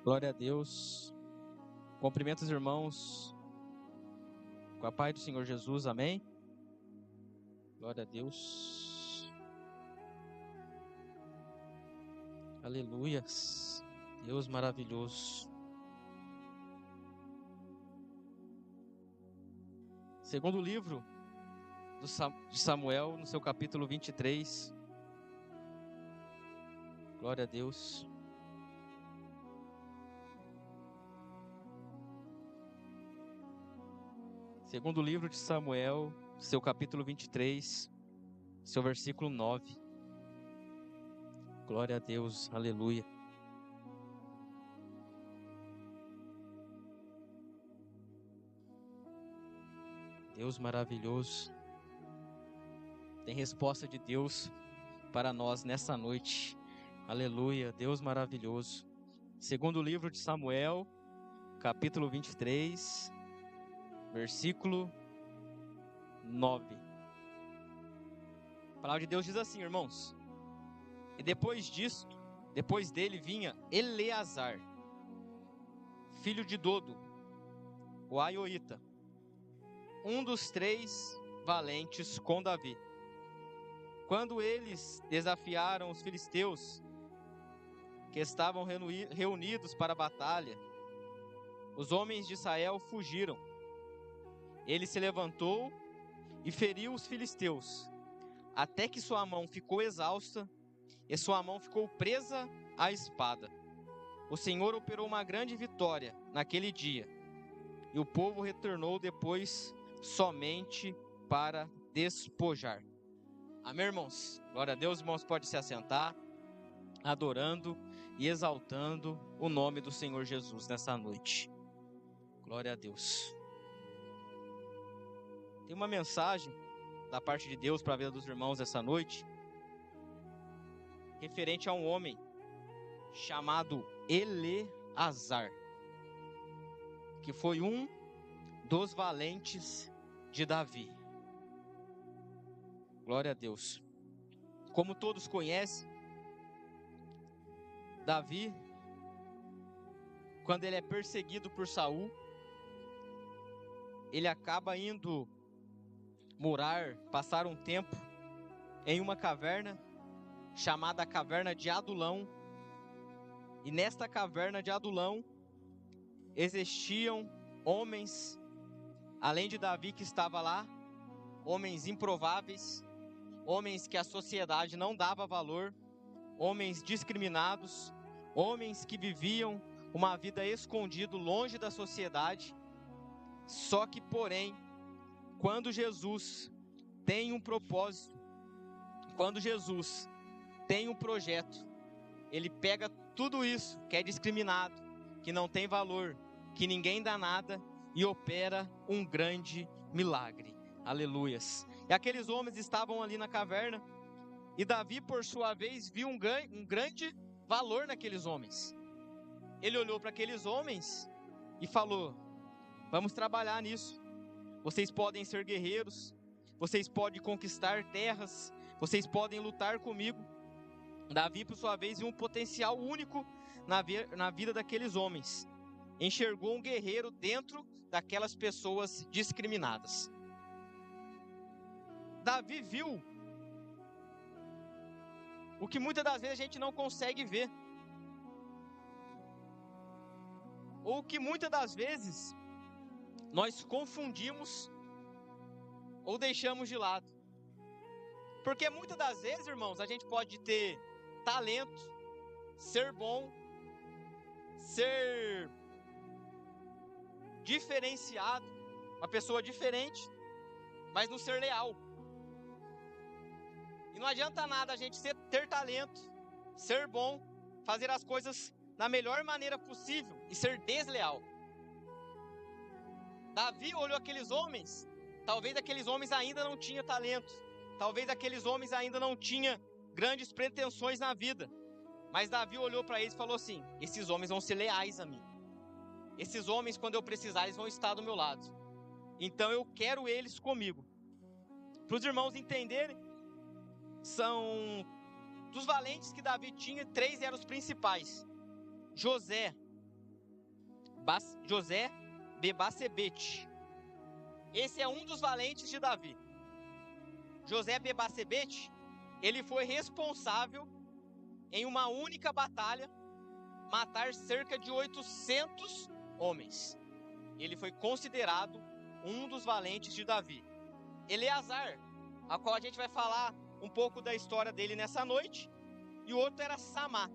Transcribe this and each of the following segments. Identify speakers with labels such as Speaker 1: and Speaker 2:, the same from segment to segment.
Speaker 1: Glória a Deus. Cumprimento os irmãos com a paz do Senhor Jesus, amém? Glória a Deus. Aleluias. Deus maravilhoso. Segundo livro de Samuel, no seu capítulo 23. Glória a Deus. Segundo livro de Samuel, seu capítulo 23, seu versículo 9. Glória a Deus, aleluia. Deus maravilhoso. Tem resposta de Deus para nós nessa noite. Aleluia, Deus maravilhoso. Segundo livro de Samuel, capítulo 23, versículo 9. A palavra de Deus diz assim, irmãos: e depois dele vinha Eleazar, filho de Dodo, o Aioíta, um dos 3 valentes com Davi. Quando eles desafiaram os filisteus, que estavam reunidos para a batalha, os homens de Israel fugiram. Ele se levantou e feriu os filisteus, até que sua mão ficou exausta e sua mão ficou presa à espada. O Senhor operou uma grande vitória naquele dia, e o povo retornou depois somente para despojar. Amém, irmãos? Glória a Deus, irmãos, pode se assentar, adorando e exaltando o nome do Senhor Jesus nessa noite. Glória a Deus. Tem uma mensagem da parte de Deus para a vida dos irmãos essa noite, referente a um homem chamado Eleazar, que foi um dos valentes de Davi. Glória a Deus. Como todos conhecem, Davi, quando ele é perseguido por Saul, ele acaba indo passar um tempo em uma caverna chamada Caverna de Adulão. E nesta caverna de Adulão existiam homens, além de Davi que estava lá, homens improváveis, homens que a sociedade não dava valor, homens discriminados, homens que viviam uma vida escondido longe da sociedade. Só que, porém, quando Jesus tem um propósito, quando Jesus tem um projeto, ele pega tudo isso que é discriminado, que não tem valor, que ninguém dá nada, e opera um grande milagre. Aleluias. E aqueles homens estavam ali na caverna, e Davi, por sua vez, viu um grande valor naqueles homens. Ele olhou para aqueles homens e falou: vamos trabalhar nisso. Vocês podem ser guerreiros, vocês podem conquistar terras, vocês podem lutar comigo. Davi, por sua vez, viu um potencial único na vida daqueles homens. Enxergou um guerreiro dentro daquelas pessoas discriminadas. Davi viu o que muitas das vezes a gente não consegue ver, ou que muitas das vezes nós confundimos ou deixamos de lado. Porque muitas das vezes, irmãos, a gente pode ter talento, ser bom, ser diferenciado, uma pessoa diferente, mas não ser leal. E não adianta nada a gente ter talento, ser bom, fazer as coisas da melhor maneira possível e ser desleal. Davi olhou aqueles homens, talvez aqueles homens ainda não tinham talento, talvez aqueles homens ainda não tinham grandes pretensões na vida, mas Davi olhou para eles e falou assim: esses homens vão ser leais a mim, esses homens, quando eu precisar, eles vão estar do meu lado, então eu quero eles comigo. Para os irmãos entenderem, dos valentes que Davi tinha, 3 eram os principais: José, José Bebasebete. Esse é um dos valentes de Davi. José Bebasebete, ele foi responsável em uma única batalha matar cerca de 800 homens. Ele foi considerado um dos valentes de Davi. Eleazar, a qual a gente vai falar um pouco da história dele nessa noite, e o outro era Samá.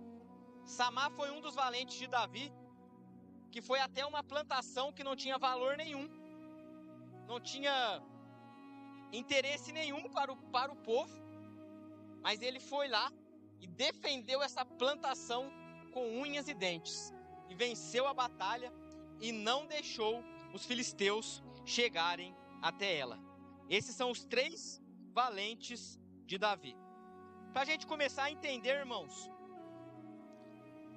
Speaker 1: Samá foi um dos valentes de Davi, que foi até uma plantação que não tinha valor nenhum, não tinha interesse nenhum para o povo, mas ele foi lá e defendeu essa plantação com unhas e dentes, e venceu a batalha e não deixou os filisteus chegarem até ela. Esses são os 3 valentes de Davi. Para a gente começar a entender, irmãos,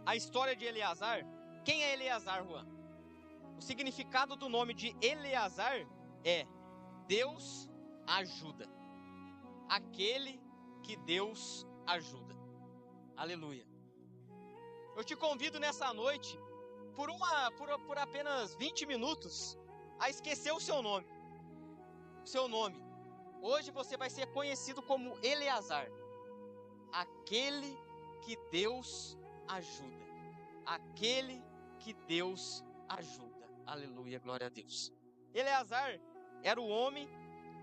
Speaker 1: a história de Eleazar. Quem é Eleazar, Juan? O significado do nome de Eleazar é Deus ajuda. Aquele que Deus ajuda. Aleluia. Eu te convido nessa noite, por apenas 20 minutos, a esquecer o seu nome. O seu nome. Hoje você vai ser conhecido como Eleazar. Aquele que Deus ajuda. Aquele que Deus ajuda. Aleluia, glória a Deus. Eleazar era o homem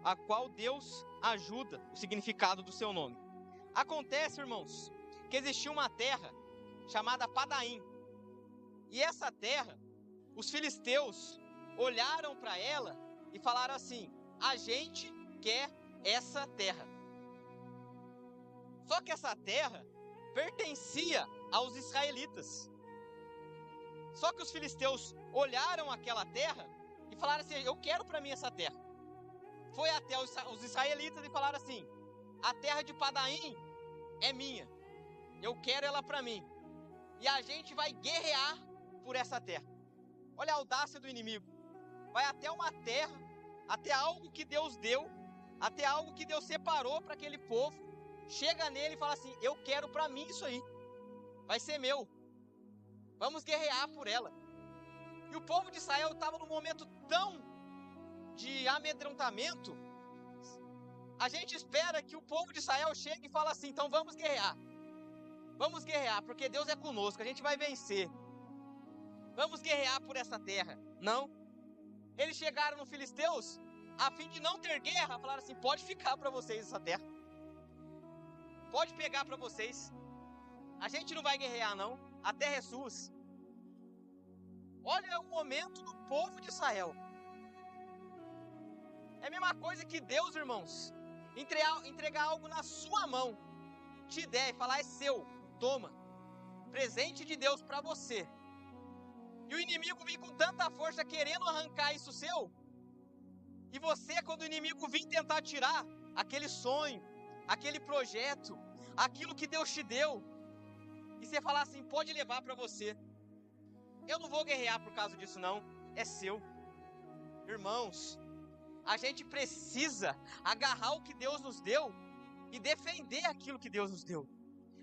Speaker 1: a qual Deus ajuda, o significado do seu nome. Acontece, irmãos, que existia uma terra chamada Padaim. E essa terra, os filisteus olharam para ela e falaram assim: a gente quer essa terra. Só que essa terra pertencia aos israelitas. Só que os filisteus olharam aquela terra e falaram assim: eu quero para mim essa terra. Foi até os israelitas e falaram assim: a terra de Padaim é minha, eu quero ela para mim, e a gente vai guerrear por essa terra. Olha a audácia do inimigo. Vai até uma terra, até algo que Deus deu, até algo que Deus separou para aquele povo, chega nele e fala assim: eu quero para mim isso aí, vai ser meu, vamos guerrear por ela. E o povo de Israel estava num momento tão de amedrontamento. A gente espera que o povo de Israel chegue e fale assim: então vamos guerrear, porque Deus é conosco, a gente vai vencer, vamos guerrear por essa terra. Não, eles chegaram no filisteus, a fim de não ter guerra, falaram assim: pode ficar para vocês essa terra, pode pegar para vocês, a gente não vai guerrear não, a terra é sua. Olha o momento do povo de Israel. É a mesma coisa que Deus, irmãos, entregar algo na sua mão, te der e falar: é seu, toma, presente de Deus para você. E o inimigo vir com tanta força querendo arrancar isso seu, e você, quando o inimigo vir tentar tirar aquele sonho, aquele projeto, aquilo que Deus te deu, e você falar assim: pode levar para você, eu não vou guerrear por causa disso não, é seu. Irmãos, a gente precisa agarrar o que Deus nos deu e defender aquilo que Deus nos deu,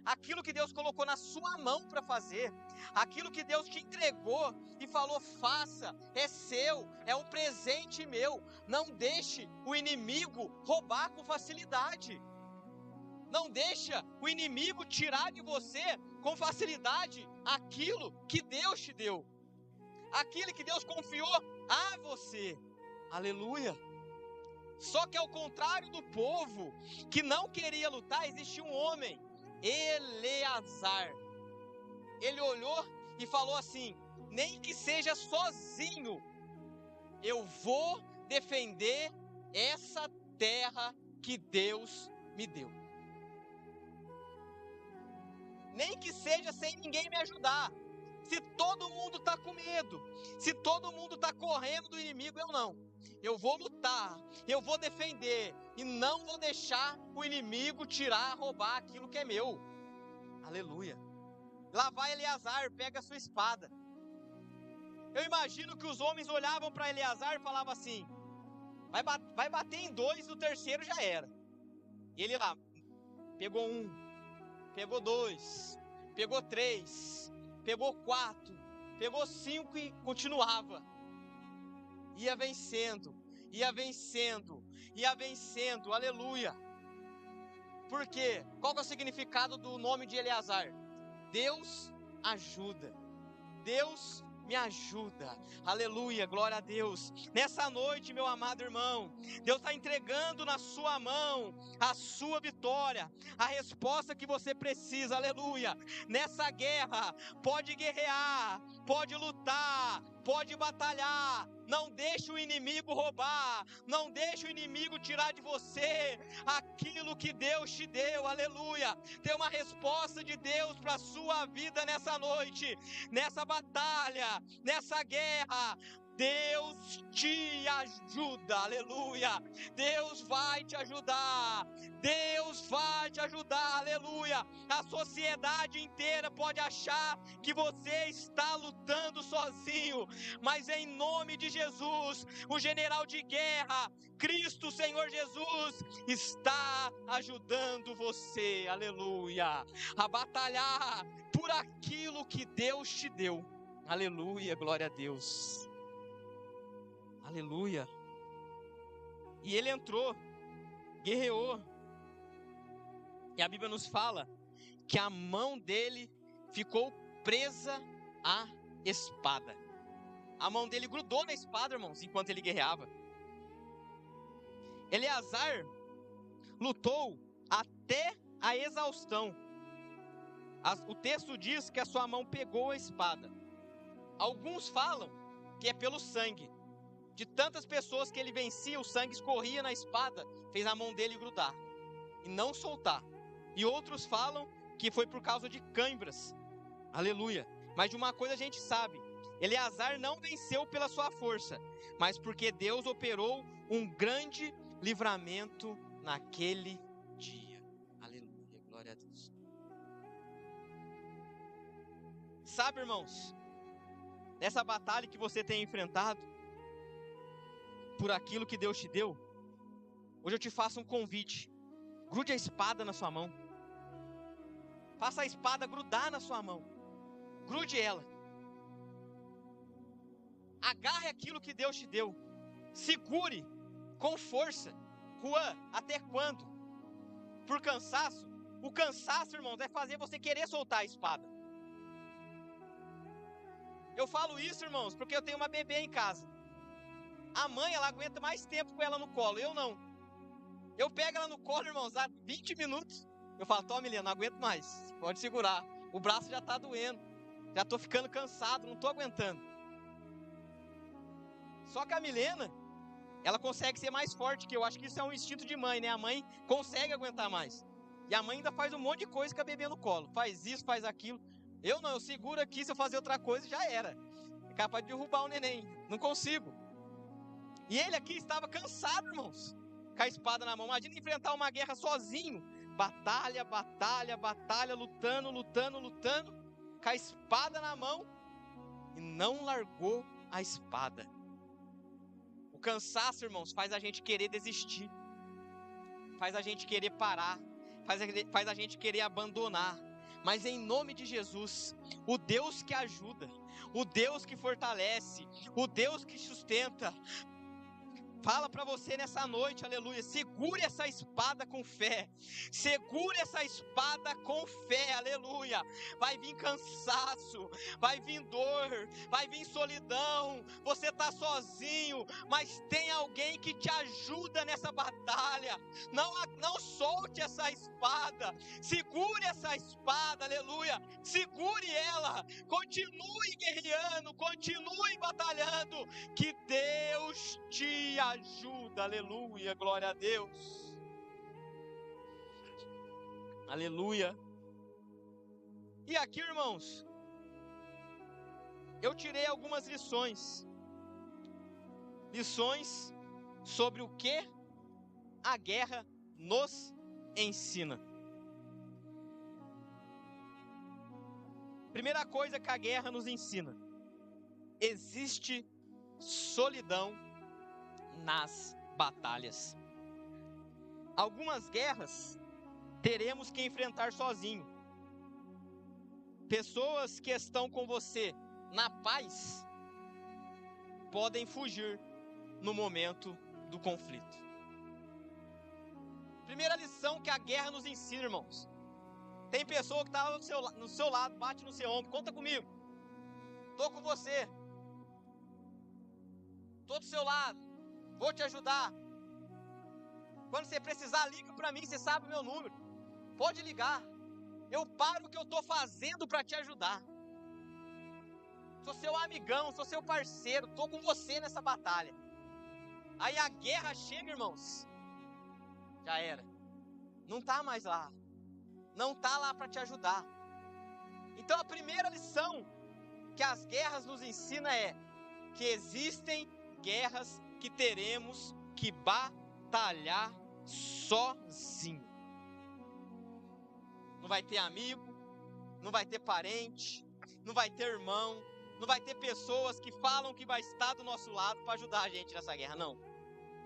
Speaker 1: aquilo que Deus colocou na sua mão para fazer, aquilo que Deus te entregou e falou: faça, é seu, é um presente meu. Não deixe o inimigo roubar com facilidade, não deixa o inimigo tirar de você com facilidade aquilo que Deus te deu, aquilo que Deus confiou a você. Aleluia. Só que ao contrário do povo que não queria lutar, existia um homem, Eleazar. Ele olhou e falou assim: nem que seja sozinho, eu vou defender essa terra que Deus me deu. Nem que seja sem ninguém me ajudar. Se todo mundo está com medo, se todo mundo está correndo do inimigo, eu não. Eu vou lutar, eu vou defender e não vou deixar o inimigo tirar, roubar aquilo que é meu. Aleluia. Lá vai Eleazar, pega a sua espada. Eu imagino que os homens olhavam para Eleazar e falavam assim: vai bater em 2, no terceiro já era. E ele lá, pegou 1, pegou 2, pegou 3, pegou 4, pegou 5 e continuava. Ia vencendo, ia vencendo, ia vencendo, aleluia. Por quê? Qual que é o significado do nome de Eleazar? Deus ajuda. Deus me ajuda, aleluia, glória a Deus. Nessa noite, meu amado irmão, Deus está entregando na sua mão a sua vitória, a resposta que você precisa, aleluia. Nessa guerra, pode guerrear, pode lutar, pode batalhar, não deixe o inimigo roubar, não deixe o inimigo tirar de você aquilo que Deus te deu, aleluia. Tem uma resposta de Deus para a sua vida nessa noite, nessa batalha, nessa guerra. Deus te ajuda, aleluia. Deus vai te ajudar, Deus vai te ajudar, aleluia. A sociedade inteira pode achar que você está lutando sozinho, mas em nome de Jesus, o general de guerra, Cristo Senhor Jesus, está ajudando você, aleluia, a batalhar por aquilo que Deus te deu, aleluia, glória a Deus, aleluia. E ele entrou, guerreou, e a Bíblia nos fala que a mão dele ficou presa à espada. A mão dele grudou na espada, irmãos, enquanto ele guerreava. Eleazar lutou até a exaustão. O texto diz que a sua mão pegou a espada. Alguns falam que é pelo sangue. De tantas pessoas que ele vencia, o sangue escorria na espada, fez a mão dele grudar e não soltar. E outros falam que foi por causa de cãibras. Aleluia. Mas de uma coisa a gente sabe: Eleazar não venceu pela sua força, mas porque Deus operou um grande livramento naquele dia. Aleluia, glória a Deus. Sabe, irmãos, nessa batalha que você tem enfrentado, por aquilo que Deus te deu, hoje eu te faço um convite: grude a espada na sua mão, faça a espada grudar na sua mão, grude ela, agarre aquilo que Deus te deu, segure com força. Juan, até quando? Por cansaço? O cansaço, irmãos, vai fazer você querer soltar a espada. Eu falo isso, irmãos, porque eu tenho uma bebê em casa. A mãe, ela aguenta mais tempo com ela no colo, eu não. Eu pego ela no colo, irmãos, há 20 minutos. Eu falo: toma, Milena, não aguento mais, pode segurar. O braço já tá doendo, já tô ficando cansado, não tô aguentando. Só que a Milena, ela consegue ser mais forte que eu. Acho que isso é um instinto de mãe, né? A mãe consegue aguentar mais. E a mãe ainda faz um monte de coisa com a bebê no colo. Faz isso, faz aquilo. Eu não, eu seguro aqui, se eu fazer outra coisa, já era. É capaz de derrubar o neném. Não consigo. E ele aqui estava cansado, irmãos, com a espada na mão. Imagina enfrentar uma guerra sozinho. Batalha, batalha, batalha, lutando, lutando, lutando, com a espada na mão, e não largou a espada. O cansaço, irmãos, faz a gente querer desistir, faz a gente querer parar, faz a gente querer abandonar. Mas em nome de Jesus, o Deus que ajuda, o Deus que fortalece, o Deus que sustenta, fala para você nessa noite, aleluia: segure essa espada com fé, segure essa espada com fé, aleluia. Vai vir cansaço, vai vir dor, vai vir solidão, você está sozinho, mas tem alguém que te ajuda nessa batalha. Não solte essa espada, segure essa espada, aleluia, segure ela, continue guerreando, continue batalhando, que Deus te ajuda, aleluia, glória a Deus, aleluia. E aqui, irmãos, eu tirei algumas lições sobre o que a guerra nos ensina. Primeira coisa que a guerra nos ensina: existe solidão nas batalhas. Algumas guerras teremos que enfrentar sozinho. Pessoas que estão com você
Speaker 2: na paz podem fugir no momento do conflito. Primeira lição que a guerra nos ensina, irmãos. Tem pessoa que está no seu lado, bate no seu ombro, conta comigo. Estou com você. Estou do seu lado. Vou te ajudar. Quando você precisar, liga para mim, você sabe o meu número. Pode ligar. Eu paro o que eu estou fazendo para te ajudar. Sou seu amigão, sou seu parceiro, estou com você nessa batalha. Aí a guerra chega, irmãos. Já era. Não está mais lá. Não está lá para te ajudar. Então a primeira lição que as guerras nos ensinam é que existem guerras que teremos que batalhar sozinho. Não vai ter amigo, não vai ter parente, não vai ter irmão, não vai ter pessoas que falam que vai estar do nosso lado para ajudar a gente nessa guerra, não.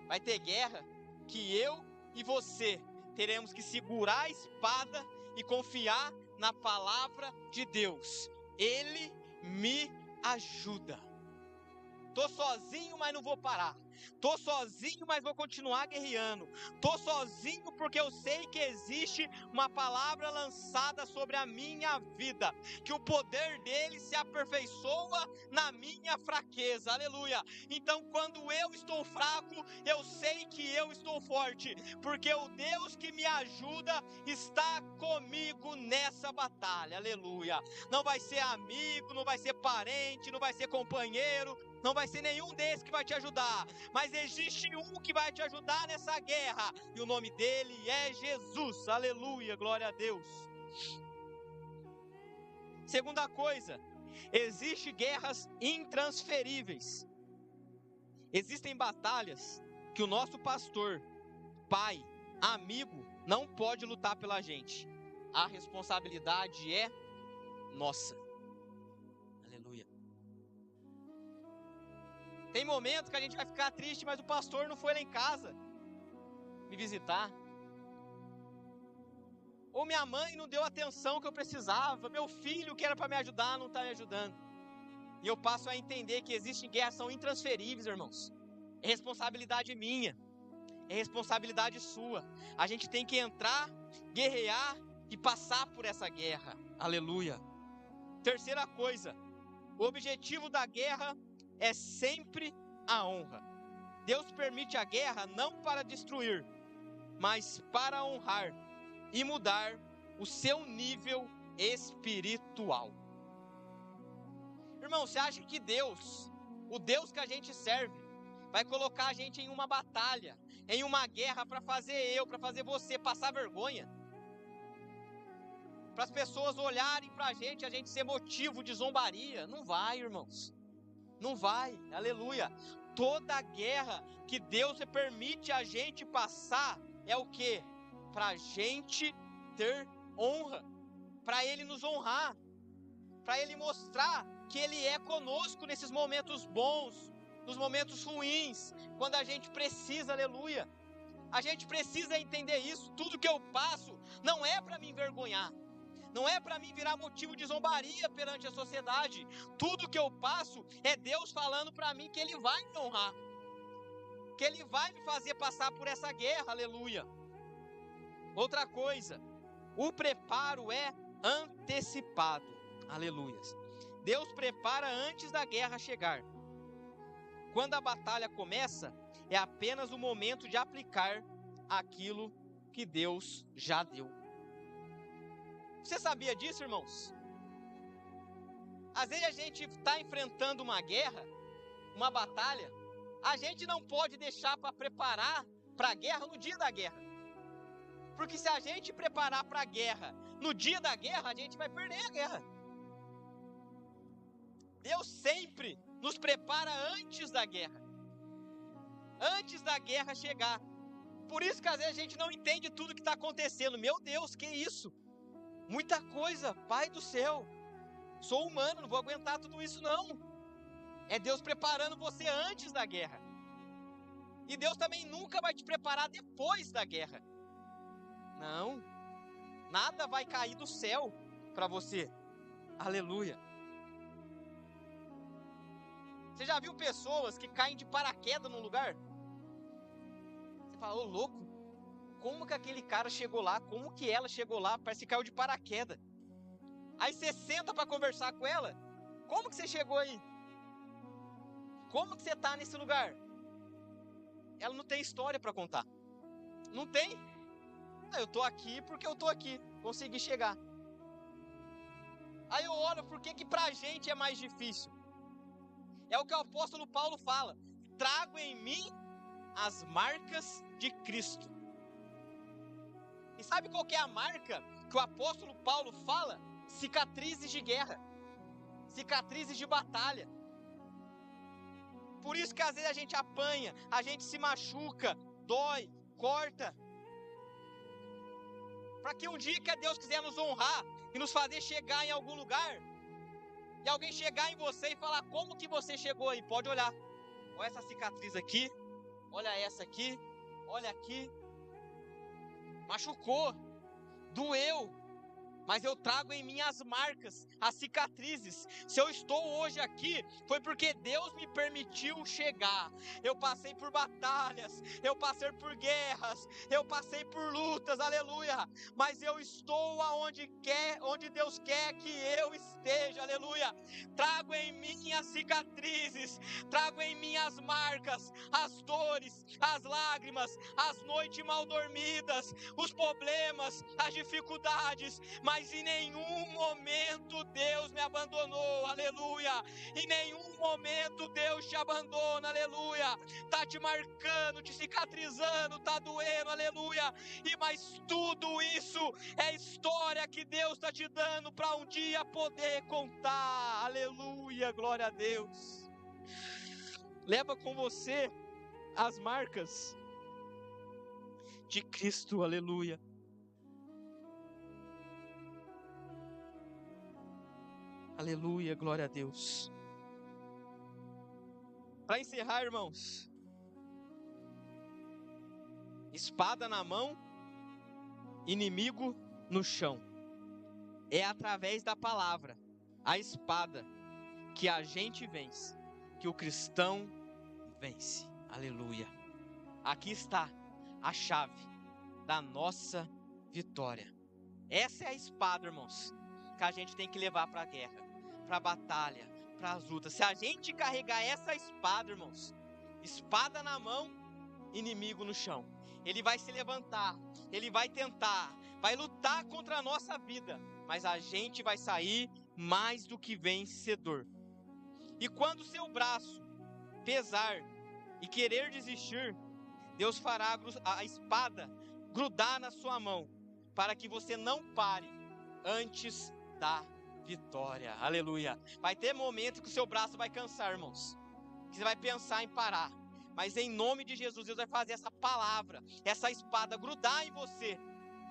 Speaker 2: Vai ter guerra que eu e você teremos que segurar a espada e confiar na palavra de Deus. Ele me ajuda. Tô sozinho, mas não vou parar. Tô sozinho, mas vou continuar guerreando. Tô sozinho porque eu sei que existe uma palavra lançada sobre a minha vida, que o poder dele se aperfeiçoa na minha fraqueza. Aleluia. Então, quando eu estou fraco, eu sei que eu estou forte, porque o Deus que me ajuda está comigo nessa batalha. Aleluia. Não vai ser amigo, não vai ser parente, não vai ser companheiro, não vai ser nenhum desses que vai te ajudar, mas existe um que vai te ajudar nessa guerra, e o nome dele é Jesus. Aleluia, glória a Deus. Segunda coisa, existem guerras intransferíveis. Existem batalhas que o nosso pastor, pai, amigo, não pode lutar pela gente. A responsabilidade é nossa. Aleluia. Tem momentos que a gente vai ficar triste, mas o pastor não foi lá em casa me visitar. Ou minha mãe não deu a atenção que eu precisava. Meu filho, que era para me ajudar, não está me ajudando. E eu passo a entender que existem guerras que são intransferíveis, irmãos. É responsabilidade minha. É responsabilidade sua. A gente tem que entrar, guerrear e passar por essa guerra. Aleluia. Terceira coisa. O objetivo da guerra é sempre a honra. Deus permite a guerra não para destruir, mas para honrar e mudar o seu nível espiritual. Irmão, você acha que Deus, o Deus que a gente serve, vai colocar a gente em uma batalha, em uma guerra para fazer para fazer você passar vergonha? Para as pessoas olharem para a gente ser motivo de zombaria? Não vai, irmãos. Não vai, aleluia. Toda guerra que Deus permite a gente passar é o quê? Para a gente ter honra, para Ele nos honrar, para Ele mostrar que Ele é conosco nesses momentos bons, nos momentos ruins, quando a gente precisa, aleluia. A gente precisa entender isso. Tudo que eu passo não é para me envergonhar, não é para mim virar motivo de zombaria perante a sociedade. Tudo que eu passo é Deus falando para mim que Ele vai me honrar, que Ele vai me fazer passar por essa guerra, aleluia. Outra coisa, o preparo é antecipado, aleluia. Deus prepara antes da guerra chegar. Quando a batalha começa, é apenas o momento de aplicar aquilo que Deus já deu. Você sabia disso, irmãos? Às vezes a gente está enfrentando uma guerra, uma batalha, a gente não pode deixar para preparar para a guerra no dia da guerra. Porque se a gente preparar para a guerra no dia da guerra, a gente vai perder a guerra. Deus sempre nos prepara antes da guerra. Antes da guerra chegar. Por isso que às vezes a gente não entende tudo que está acontecendo. Meu Deus, que isso? Muita coisa, Pai do céu. Sou humano, não vou aguentar tudo isso não. É Deus preparando você antes da guerra. E Deus também nunca vai te preparar depois da guerra. Não. Nada vai cair do céu para você. Aleluia. Você já viu pessoas que caem de paraquedas num lugar? Você fala, ô louco, como que aquele cara chegou lá? Como que ela chegou lá? Parece que caiu de paraquedas. Aí você senta para conversar com ela. Como que você chegou aí? Como que você tá nesse lugar? Ela não tem história para contar. Não tem. Eu tô aqui porque eu tô aqui. Consegui chegar. Aí eu olho, por que pra gente é mais difícil? É o que o apóstolo Paulo fala. Trago em mim as marcas de Cristo. E sabe qual que é a marca que o apóstolo Paulo fala? Cicatrizes de guerra. Cicatrizes de batalha. Por isso que às vezes a gente apanha, a gente se machuca, dói, corta. Para que um dia que Deus quiser nos honrar e nos fazer chegar em algum lugar, e alguém chegar em você e falar, como que você chegou aí? Pode olhar. Olha essa cicatriz aqui, olha essa aqui, olha aqui. Machucou, doeu, mas eu trago em mim as marcas, as cicatrizes. Se eu estou hoje aqui, foi porque Deus me permitiu chegar. Eu passei por batalhas, eu passei por guerras, eu passei por lutas, aleluia. Mas eu estou onde Deus quer que eu esteja, aleluia. Trago em mim as cicatrizes, trago em mim as marcas, as dores, as lágrimas, as noites mal dormidas, os problemas, as dificuldades, mas em nenhum momento Deus me abandonou, aleluia. Em nenhum momento Deus te abandona, aleluia. Tá te marcando, te cicatrizando, tá doendo, aleluia. Mas tudo isso é história que Deus tá te dando para um dia poder contar, aleluia, glória a Deus. Leva com você as marcas de Cristo, aleluia. Aleluia, glória a Deus. Para encerrar, irmãos, espada na mão, inimigo no chão. É através da palavra, a espada, que a gente vence, que o cristão vence. Aleluia. Aqui está a chave da nossa vitória. Essa é a espada, irmãos, que a gente tem que levar para a guerra, para a batalha, para as lutas. Se a gente carregar essa espada, irmãos, espada na mão, inimigo no chão, ele vai se levantar, ele vai tentar, vai lutar contra a nossa vida, mas a gente vai sair mais do que vencedor. E quando o seu braço pesar e querer desistir, Deus fará a espada grudar na sua mão, para que você não pare antes da vitória, aleluia. Vai ter momento que o seu braço vai cansar, irmãos, que você vai pensar em parar, mas em nome de Jesus, Deus vai fazer essa palavra, essa espada grudar em você,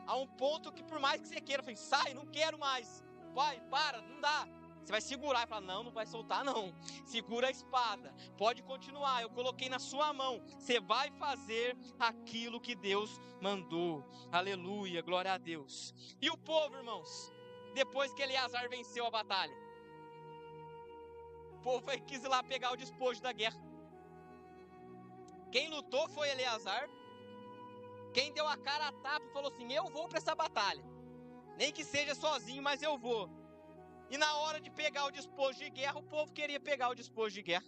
Speaker 2: a um ponto que por mais que você queira, sai, não quero mais, vai, para, não dá. Você vai segurar e falar, não vai soltar não, segura a espada, pode continuar, eu coloquei na sua mão, você vai fazer aquilo que Deus mandou, aleluia, glória a Deus. E o povo, irmãos, depois que Eleazar venceu a batalha, o povo quis ir lá pegar o despojo da guerra. Quem lutou foi Eleazar, quem deu a cara a tapa e falou assim, eu vou para essa batalha, nem que seja sozinho, mas eu vou. E na hora de pegar o despojo de guerra, o povo queria pegar o despojo de guerra,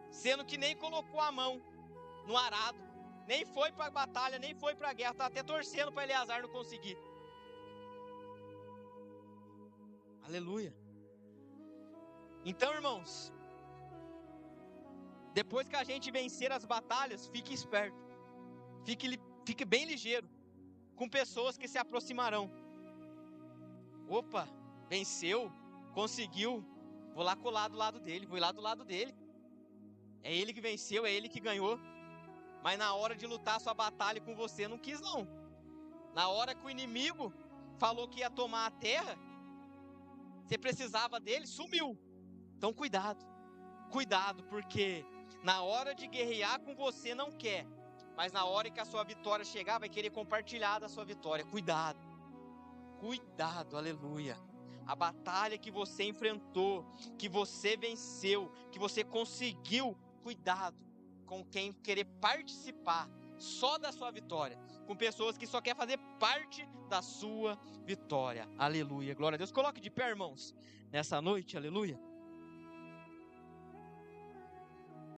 Speaker 2: sendo que nem colocou a mão no arado, nem foi para a batalha, nem foi para a guerra, está até torcendo para Eleazar não conseguir. Aleluia. Então, irmãos, depois que a gente vencer as batalhas, fique esperto, fique bem ligeiro com pessoas que se aproximarão. Opa, venceu, conseguiu, vou lá colar do lado dele, vou ir lá do lado dele. É ele que venceu, é ele que ganhou. Mas na hora de lutar a sua batalha com você, não quis não. Na hora que o inimigo falou que ia tomar a terra, você precisava dele, sumiu. Então cuidado, porque na hora de guerrear com você não quer, mas na hora que a sua vitória chegar, vai querer compartilhar da sua vitória. Cuidado, aleluia. a batalha que você enfrentou, que você venceu, que você conseguiu. Cuidado com quem querer participar só da sua vitória, com pessoas que só querem fazer parte da sua vitória. Aleluia, glória a Deus. Coloque de pé, irmãos, nessa noite, aleluia.